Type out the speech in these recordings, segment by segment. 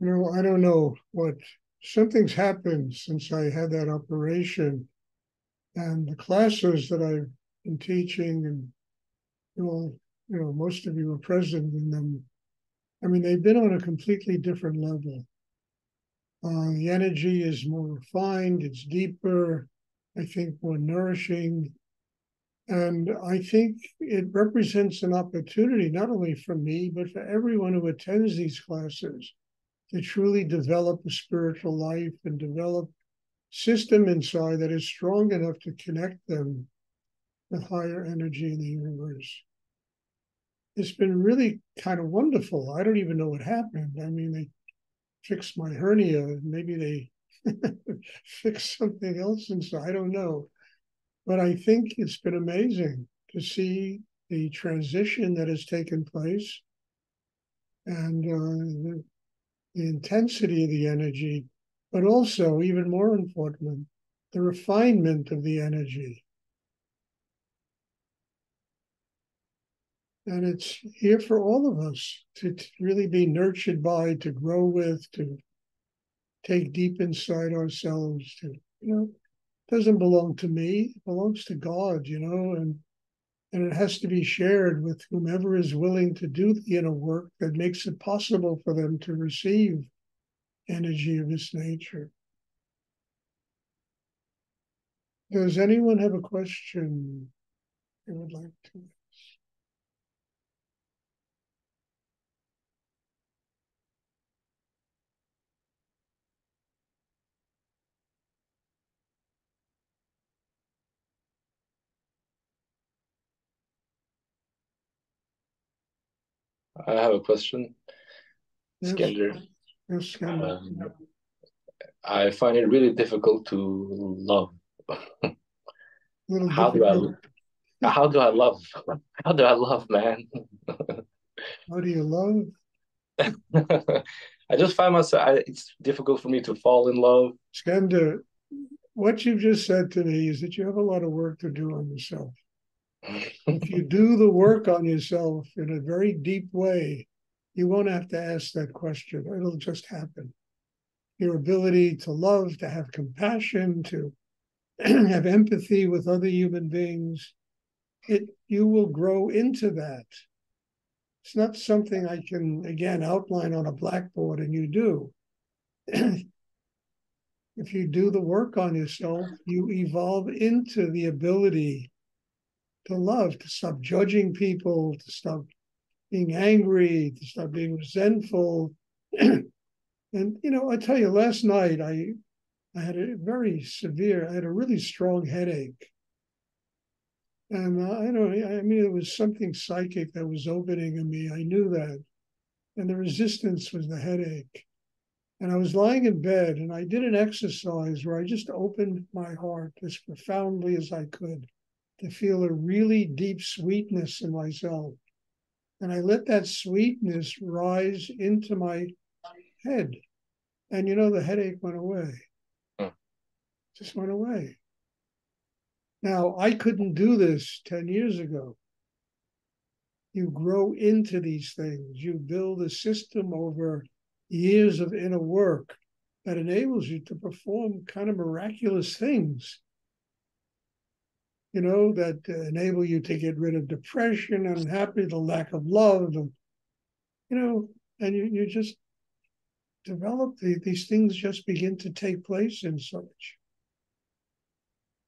I don't know something's happened since I had that operation, and the classes that I've been teaching, and most of you were present in them. I mean, they've been on a completely different level. The energy is more refined, it's deeper, I think more nourishing. And I think it represents an opportunity, not only for me, but for everyone who attends these classes to truly develop a spiritual life and develop system inside that is strong enough to connect them with higher energy in the universe. It's been really kind of wonderful. I don't even know what happened. I mean, they fixed my hernia. Maybe they fixed something else inside. I don't know. But I think it's been amazing to see the transition that has taken place and the intensity of the energy, but also, even more important, the refinement of the energy. And it's here for all of us to really be nurtured by, to grow with, to take deep inside ourselves, to, doesn't belong to me, it belongs to God, and it has to be shared with whomever is willing to do the inner work that makes it possible for them to receive energy of this nature. Does anyone have a question they would like to? I have a question, Yes, Skender. yes, Ken. I find it really difficult to love. A little How do difficult. how do I love? How do I love, man? How do you love? I just find it's difficult for me to fall in love. Skanda, what you've just said to me is that you have a lot of work to do on yourself. If you do the work on yourself in a very deep way, you won't have to ask that question. It'll just happen. Your ability to love, to have compassion, to have empathy with other human beings, you will grow into that. It's not something I can, again, outline on a blackboard and you do. If you do the work on yourself, you evolve into the ability to love, to stop judging people, to stop being angry, to stop being resentful. And, I tell you, last night I had I had a really strong headache. And I mean, it was something psychic that was opening in me. I knew that. And the resistance was the headache. And I was lying in bed and I did an exercise where I just opened my heart as profoundly as I could to feel a really deep sweetness in myself. And I let that sweetness rise into my head. And the headache went away, just went away. Now, I couldn't do this 10 years ago. You grow into these things, you build a system over years of inner work that enables you to perform kind of miraculous things, that enable you to get rid of depression, unhappiness, the lack of love, and you just develop these things just begin to take place in such.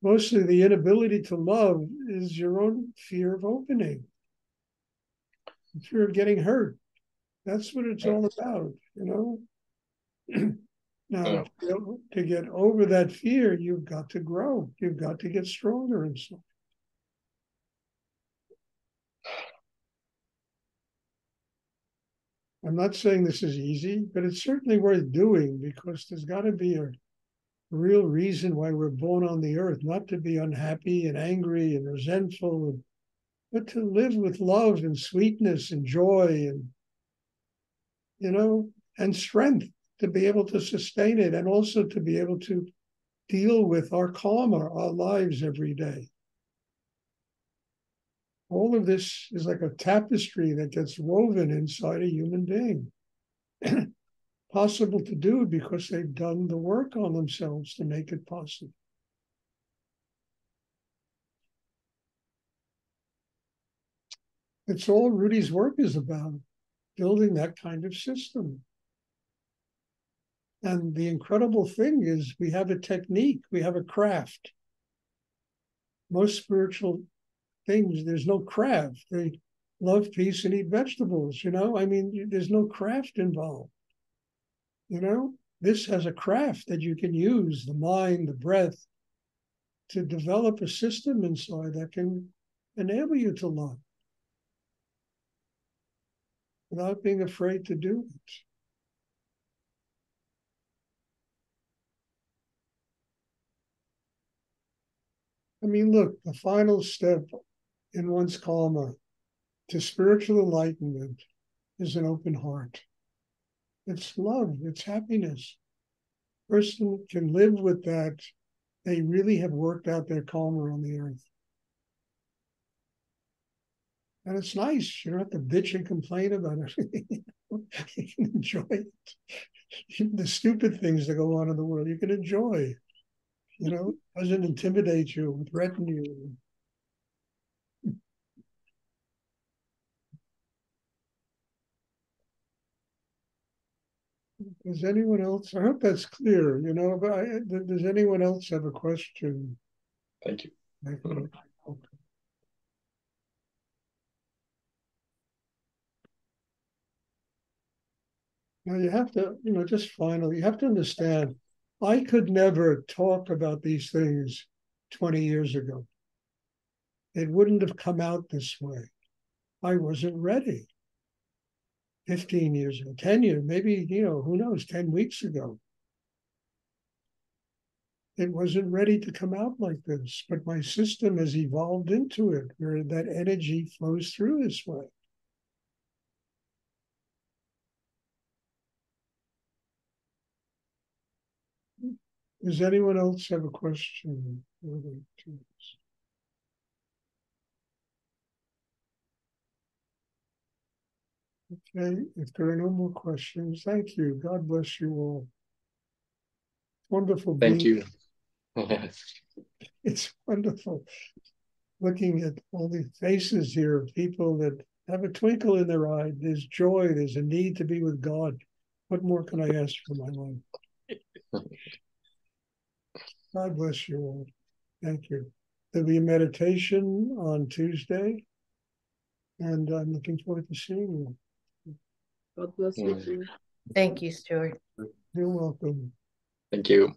Mostly the inability to love is your own fear of opening, fear of getting hurt. That's what it's all about, Now, to get over that fear, you've got to grow. You've got to get stronger and so. I'm not saying this is easy, but it's certainly worth doing because there's got to be a real reason why we're born on the earth, not to be unhappy and angry and resentful, but to live with love and sweetness and joy and strength to be able to sustain it and also to be able to deal with our karma, our lives every day. All of this is like a tapestry that gets woven inside a human being. possible to do because they've done the work on themselves to make it possible. It's all Rudy's work is about, building that kind of system. And the incredible thing is we have a technique, we have a craft. Most spiritual things, there's no craft. They love, peace, and eat vegetables, I mean, there's no craft involved. This has a craft that you can use, the mind, the breath, to develop a system inside that can enable you to love without being afraid to do it. I mean, look, the final step in one's karma to spiritual enlightenment is an open heart. It's love, it's happiness. Person can live with that. They really have worked out their karma on the earth. And it's nice. You don't have to bitch and complain about everything. You can enjoy it. The stupid things that go on in the world, you can enjoy. Doesn't intimidate you, threaten you. Does anyone else? I hope that's clear. But does anyone else have a question? Thank you. Okay. Now you have to, just finally, you have to understand, I could never talk about these things 20 years ago. It wouldn't have come out this way. I wasn't ready. 15 years ago, 10 years, maybe, who knows, 10 weeks ago. It wasn't ready to come out like this, but my system has evolved into it, where that energy flows through this way. Does anyone else have a question? Okay, if there are no more questions, thank you. God bless you all. Wonderful Thank being. you. It's wonderful looking at all the faces here of people that have a twinkle in their eye. There's joy. There's a need to be with God. What more can I ask for my life? God bless you all. Thank you. There'll be a meditation on Tuesday, and I'm looking forward to seeing you. God bless you. Thank you, Stuart. You're welcome. Thank you.